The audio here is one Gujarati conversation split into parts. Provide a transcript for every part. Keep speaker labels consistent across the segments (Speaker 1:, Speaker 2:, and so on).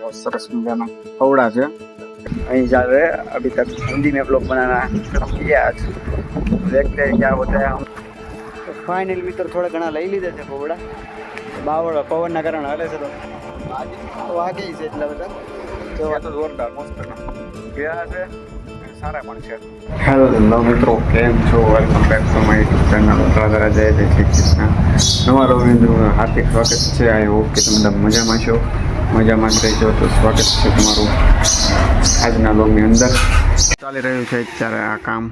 Speaker 1: बहुत सरस मजाना पौड़ा है। वहीं जा रहे हैं। अभी तक हिंदी में ब्लॉग बनाना किया आज, देखते हैं क्या होता है। हम तो फाइनल मित्र थोड़ा घना लई लीधे थे पौड़ा, बावड़ा पवन ना कारण हले છે તો વાગે છે એટલા બધા તો જોરદાર મસ્ત ગયા છે, સારા પણ છે. હેલો મિત્રો, કેમ છો? Welcome back to my YouTube channel ઉત્તરાધારા જય જય શ્રી કૃષ્ણ. નવા લોગનું હાર્દિક સ્વાગત છે. આઈ હોપ કે તમે બધા મજામાં છો, મજામાં જ રહેજો. તો સ્વાગત છે તમારું આજના લોગની અંદર. ચાલી રહ્યું છે અત્યારે આ કામ,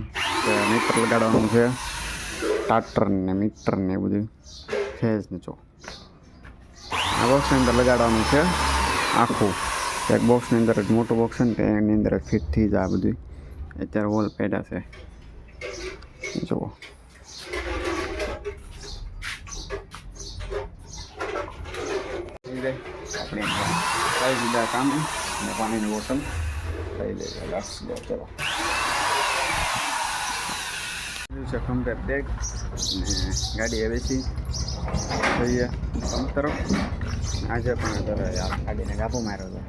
Speaker 1: મીટર લગાડવાનું છે, ટાટર ને મીટર ને એ બધું ફેઝ ને જો આ બોક્સની અંદર લગાડવાનું છે આખું. એક બોક્સની અંદર જ મોટું બોક્સ છે ને એની અંદર ફિટ થઈ જાય આ બધું. અત્યારે હોલ પેડા છે જુઓ. આપણે કઈ દીધા કામ અને પાણીની બોટલ લઈ લઈએ. લાસ્ટ ચલો છે કમ્પ્લેટ બેગ અને ગાડી આવે છે જઈએ પંપ તરફ. આજે પણ ગાડીને ગાભો માર્યો હતો,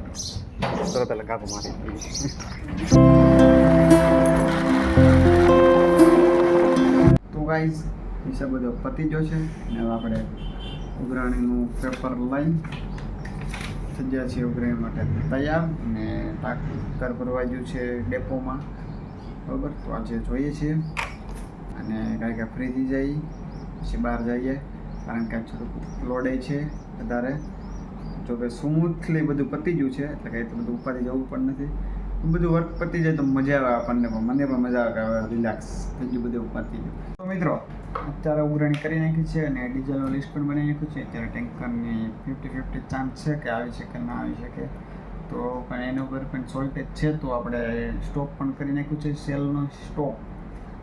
Speaker 1: તરત એટલે ગાભો મારી તો ગાઈઝ હિસાબ બધો પતી ગયો છે. અને હવે આપણે ઉઘરાણીનું પેપર લઈ થઈ ગયા છીએ ઉઘરાણી માટે તૈયાર. અને ટાંકર ભરવા ગયું છે ડેપોમાં, બરાબર. તો આજે જોઈએ છીએ અને કાંઈ કાંઈ ફ્રી થઈ જાય પછી બહાર જઈએ, કારણ કે થોડુંક લોડે છે વધારે. જો કે સ્મૂથલી બધું પતી ગયું છે એટલે કંઈ તો બધું ઉપાડી જવું પણ નથી. બધું વર્ક પતી જાય તો મજા આવે આપણને, પણ મને પણ મજા આવે કે હવે રિલેક્સ થઈ ગયું, બધું પતી ગયું. તો મિત્રો અત્યારે ઉઘરાણી કરી નાખી છે અને ડીઝલનું લિસ્ટ પણ બનાવી નાખ્યું છે. અત્યારે ટેન્કરની 50-50 ચાન્સ છે કે આવી શકે ના આવી શકે. તો પણ એના ઉપર પણ સોલ્ટેજ છે તો આપણે સ્ટોપ પણ કરી નાખ્યું છે, સેલનો સ્ટોપ.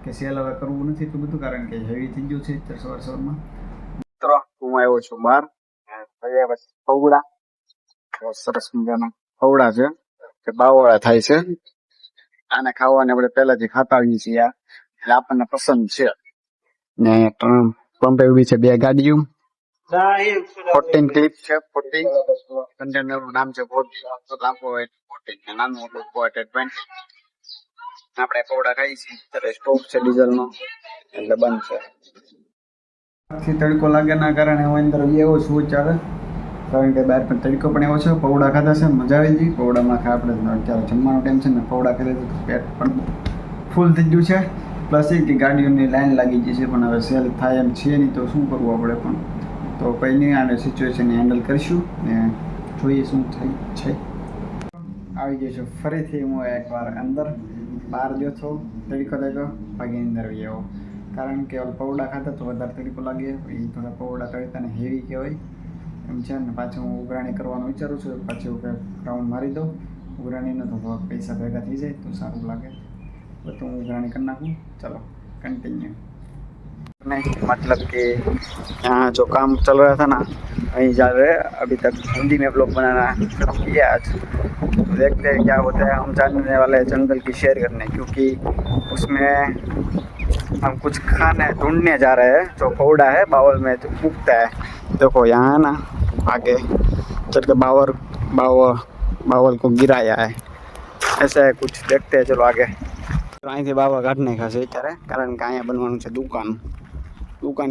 Speaker 1: કે સેલ હવે કરવું નથી એટલું બધું, કારણ કે હેવી થઈ ગયું છે અત્યારે સવારમાં. મિત્રો હું આવ્યો છું બહાર, પૌડા બહુ સરસ મજાના પૌડા છે કે બાવળા થાય છે. આને ખાવાને આપણે પહેલાથી ખાતા આવીએ છીએ એટલે આપણને પસંદ છે. ને પંપે ઉભી છે બે ગાડીઓ, 14 ક્લિપ છે. 14 કન્ટેનરનું નામ છે, બહુ લાંબો હોય 14 નાનું મોટું 20. આપણે પૌડા ખાઈ છીએ. ત્યારે સ્ટોક છે ડીઝલનો એટલે બંધ છે. તડકો લાગે ના કારણે હું અંદર એવો છું ચાલે, કારણ કે બહાર પણ તડકો પણ એવો છે. પૌડા ખાધા છે, મજા આવી ગઈ. પૌડામાં આપણે અત્યારે જમવાનો ટાઈમ છે ને, પૌડા ખાધા તો પેટ પણ ફૂલ થઈ ગયું છે. પ્લસ એ કે ગાડીઓની લાઈન લાગી ગઈ છે, પણ હવે સેલ થાય એમ છે નહીં તો શું કરવું આપણે પણ. તો કંઈ નહીં, આને સિચ્યુએશનને હેન્ડલ કરીશું ને જોઈએ શું થાય છે. આવી ગયો છું ફરીથી હું એકવાર અંદર. બહાર ગયો છો તડકો લાગ્યો, ભાગી અંદર આવ્યો, કારણ કે પૌડા ખાતા તો વધારે તડકો લાગે. એ થોડા પૌડા તડકાને હેવી કહેવાય એમ છે ને. પાછું હું ઉઘરાણી કરવાનું વિચારું છું, પાછું રાઉન્ડ મારી દઉં ઉઘરાણીનો, તો પૈસા ભેગા થઈ જાય તો સારું લાગે. તો હું ઉઘરાણી કરી નાખું. चलो कंटिन्यू. नहीं मतलब कि यहाँ जो काम चल रहा था ना, वहीं जा रहे हैं. अभी तक हिंदी में ब्लॉग बनाना किया आज, तो देखते हैं क्या होता है. हम जाने वाले हैं जंगल की शेर करने, क्योंकि उसमें हम कुछ खाने ढूंढने जा रहे हैं. जो पौड़ा है बावल में जो उगता है, देखो यहाँ है ना, आगे चल के बावल को गिराया है, ऐसा है कुछ. देखते हैं चलो आगे. અહીંથી બાવા કાઢી નાખ્યા છે અત્યારે, કારણ કે અહીંયા બનવાનું છે દુકાન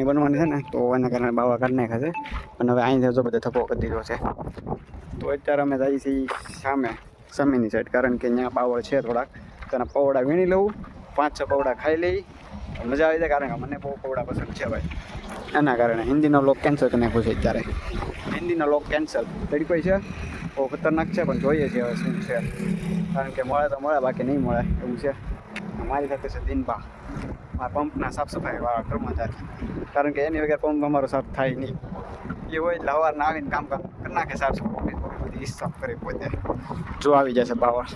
Speaker 1: બનવાની છે ને, તો એના કારણે બાવા કાઢી નાખ્યા છે. અને હવે અહીંથી જો બધો થપ્પો કરી દીધો છે. તો અત્યારે અમે જઈએ છીએ સામેની સાઈડ, કારણ કે અહીંયા બાવળ છે થોડાક. તેના પૌડા વીણી લઉં, 5-6 પૌડા ખાઈ લઈ, મજા આવી જાય. કારણ કે મને બહુ પૌડા પસંદ છે ભાઈ, એના કારણે હિન્દીનો લોક કેન્સલ કરી નાખ્યો છે અત્યારે. હિન્દીનો લોક કેન્સલ. તડકો છે બહુ ખતરનાક છે, પણ જોઈએ છીએ હવે શું છે. કારણ કે મળે તો મળે, બાકી નહીં મળે એવું છે. મારી સાથે છે દિનભા, મારા પંપના સાફ સફાઈવાળા કર્મચારી, કારણ કે એની વગર પંપ અમારો સાફ થાય નહીં. એ હોય એટલે સવારના આવીને કામ કરી નાખે, સાફ સફાઈ બધી સાફ કરી પોતે. જો આવી જશે બાવળ,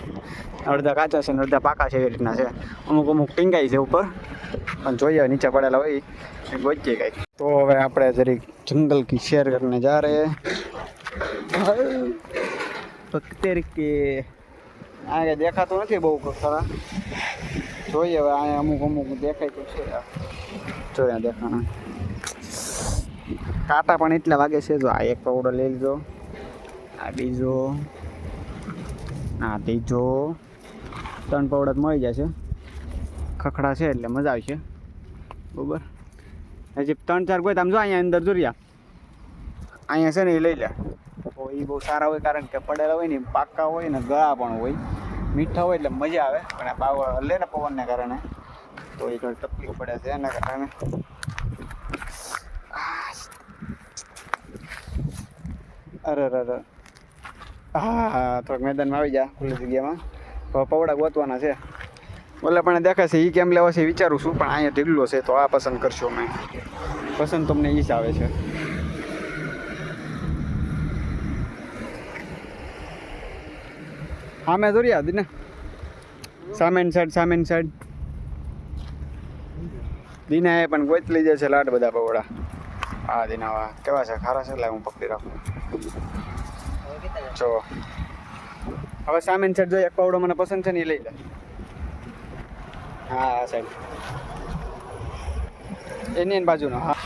Speaker 1: અડધા કાચા છે ને અડધા પાકા છે, એવી રીતના છે. અમુક ટીંગાઈ છે ઉપર, પણ જોઈએ નીચે પડેલા હોય એ ગોચીએ કાંઈક. તો હવે આપણે જરીક જંગલ કી શેર કરીને જા રહે કે આ દેખાતું નથી બહુ ખરા. જોઈએ હવે અહીંયા અમુક દેખાય તો છે. જોયા દેખાણા કાંટા પણ એટલા વાગે છે. જો આ એક પૌડો લઈ લીધો, આ બીજો, હા તે જો 3 પવડા મળી જશે, ખખડા છે એટલે મજા આવશે બરોબર. હજી 3-4 કોઈ તમે જો અહીંયા અંદર જોરિયા અહીંયા છે ને એ લઈ લે તો એ બહુ સારા હોય, કારણ કે પડેલા હોય ને પાકા હોય ને ગળા પણ હોય, મીઠા હોય એટલે મજા આવે. પણ આ બાવ હલે ને પવનને કારણે તો એ થોડી તકલીફ પડે છે એના કારણે. અરે અરે હા થોડાક મેદાનમાં આવી જા ખુલ્લી જગ્યામાં, પવડા ગોતવાના છે. ઓલે પણ દેખાશે એ કેમ લેવા છે વિચારું છું, પણ અહીંયા ઢીગલો છે તો આ પસંદ કરશો. મેં પસંદ તમને એ જ આવે છે. સામે દોરી આદી ને સામેની સાઈડ દીના પણ ગોત લઈ જાય છે લાડ બધા પવડા. હા દીના કેવા છે, ખારા છે, એટલે હું પકડી રાખું. જો હવે સામેની સાઈડ જો એક પવડો મને પસંદ છે ને એ લઈ લે. હા આ સાઈડ એની બાજુનો. હા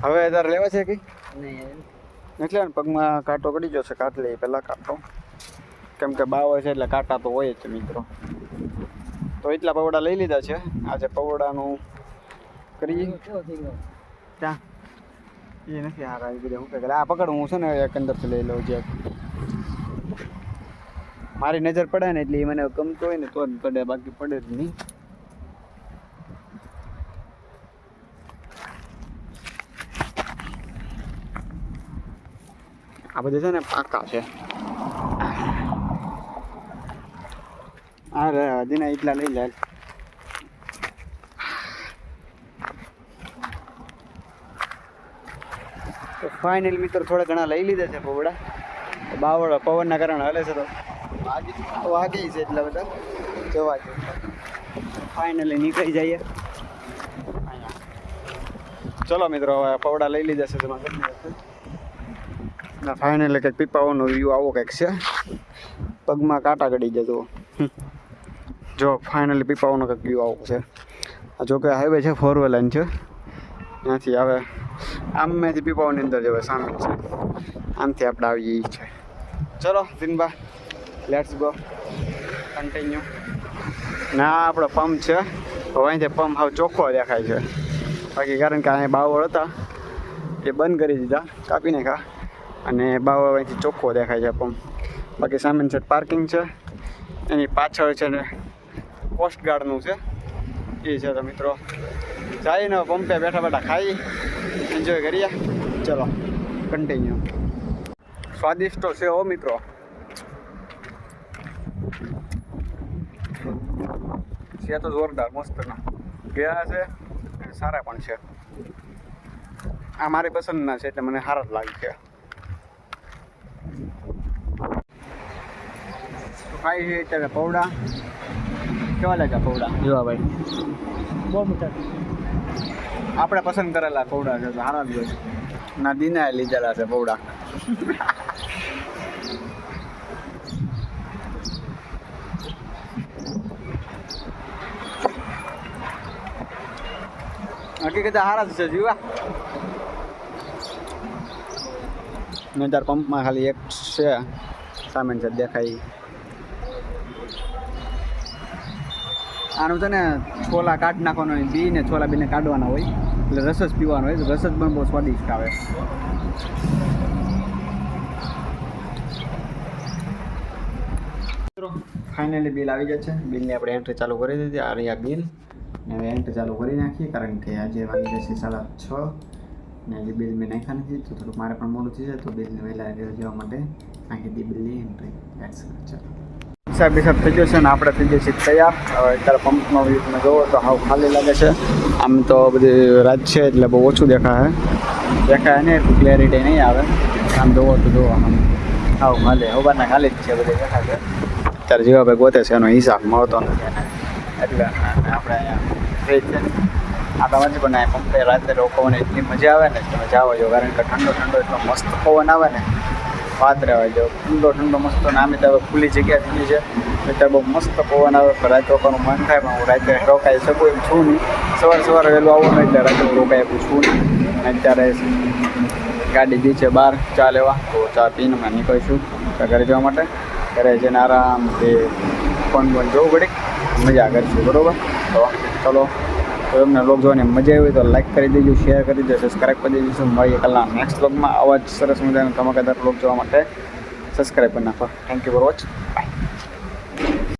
Speaker 1: હવે તારે લેવા છે કે એટલે પગમાં કાંટો કડી ગયો છે, કાટ લઈએ પહેલાં કાંટો, કેમ કે બાવળ છે એટલે કાંટા તો હોય જ મિત્રો. તો એટલા પવડા લઈ લીધા છે. આજે પવડાનું કરી ત્યાં એ નથી હારા એ બધા. હું કહે આ પકડ, હું છે ને એક અંદરથી લઈ લઉં. જે મારી નજર પડે ને એટલે એ મને ગમતો હોય ને તો જ પડે, બાકી પડે જ નહીં. આ બધું છે ને પાકા છે. અરે દીના એટલા લઈ લે. તો ફાઇનલ મિત્રો થોડા ઘણા લઈ લીધા છે પવડા. બાવળ પવનના કારણે હલે છે તો વાગી છે એટલા બધા જવા છે. ફાઇનલી નીકળી જઈએ. ચલો મિત્રો હવે પવડા લઈ લીધા છે તમારે. ફાઇનલી કંઈક પીપાવાનો વ્યૂ આવો કંઈક છે. પગમાં કાંટા ગળી જતો જો. ફાઇનલી પીપાવાનો કંઈક વ્યૂ આવો છે. જો કે હાઈવે છે, 4 લાઈન છે. ત્યાંથી આવે આમથી પીપાવાની અંદર જવાય સામે છે. આમથી આપણે આવીએ છે. ચલો દિનબા લેટ્સ ગો કન્ટિન્યુ. ના આપણો પંપ છે, તો અહીંથી પંપ હાવ ચોખ્ખો દેખાય છે. બાકી કારણ કે અહીંયા બાવળ હતા એ બંધ કરી દીધા, કાપી નાખ્યા, અને બાવળ અહીંથી ચોખ્ખો દેખાય છે પંપ. બાકી સામેની સાઈડ પાર્કિંગ છે, એની પાછળ છે ને કોસ્ટગાર્ડનું છે એ છે. તો મિત્રો જઈને પંપે બેઠા બેઠા ખાઈ એન્જોય કરીએ. ચલો કન્ટિન્યુ. સ્વાદિષ્ટ છે હો મિત્રો. છે તો જોરદાર મસ્ત ના ગયા છે, સારા પણ છે. આ મારી પસંદના છે એટલે મને સારા જ લાગે છે. ખાઈ છે અત્યારે પૌડા. કેવા લાગ્યા પૌડા? જોવા ભાઈ બહુ મોટા આપણે પસંદ કરેલા પૌડા છે, સારા જ હોય. ના દીના લીધેલા છે પૌડા. હકીકત સારા જ છે જીવા. મેં તાર પંપમાં ખાલી એક છે સામેન છે દેખાય. આનું છે ને છોલા કાઢી નાખવાનો હોય, બી ને છોલા બીને કાઢવાના હોય, એટલે રસ જ પીવાનો હોય. રસ જ પણ બહુ સ્વાદિષ્ટ આવે. ફાઇનલી બિલ આવી જાય છે. બિલની આપણે એન્ટ્રી ચાલુ કરી દીધી. આ રહ્યા બિલ ને હવે એન્ટ્રી ચાલુ કરી નાખીએ, કારણ કે આજે વાગી જશે 6:30 ને હજી બિલ મેં નાખ્યા નથી, તો થોડુંક મારે પણ મોડું થઈ જાય, તો બિલને વહેલા જવા માટે નાખી દી બિલની એન્ટ્રી. ચાલો હિસાબ થઈ ગયો છે ને આપણે થઈ જઈએ તૈયાર. હવે અત્યારે પંપનો વ્યૂ તમે જોવો તો હાવ ખાલી લાગે છે. આમ તો બધી રાત છે એટલે બહુ ઓછું દેખાય નહીં, એટલું ક્લેરિટી નહીં આવે. આમ જોવો તો જોવો આમ હાવ ખાલી હવાના ખાલી જ છે બધી દેખાય છે. અત્યારે જેવા ભાઈ ગોતે છે એનો હિસાબ મળતો નથી એને, એટલે આપણે અહીંયા થઈ છે. આ તમારે પણ આ પંપે રાત્રે રોકવાની એટલી મજા આવે ને, તમે જાઓ જો, કારણ કે ઠંડો એટલો મસ્ત પવન આવે ને, વાત રહેવા જો. ઠંડો મસ્ત ને આમે તો ખુલ્લી જગ્યા થઈ છે એટલે બહુ મસ્ત પવન આવે. પણ રાતે રોકવાનું મન થાય, પણ હું રાતે રોકાઈ શકું એમ છું નહીં. સવારે વહેલું આવવાનું એટલે રાતે હું રોકાઈ શકું છું નહીં. અત્યારે ગાડી ગઈ છે બહાર ચા લેવા, તો ચા પીને અમે નીકળીશું ઘરે જવા માટે. ઘરે જઈને આરામથી ફોન જોવું ઘડીક મજા કરીશું, બરાબર. તો ચલો, તો તમને વ્લોગ જોવાની મજા આવી તો લાઈક કરી દેજો, શેર કરી દેજો, સબસ્ક્રાઈબ કરી દેજો. મળીએ કાલના નેક્સ્ટ વ્લોગમાં. આવા જ સરસ મજાના ધમાકેદાર વ્લોગ જોવા માટે સબસ્ક્રાઈબ કરી નાખો. Thank you for watch. By.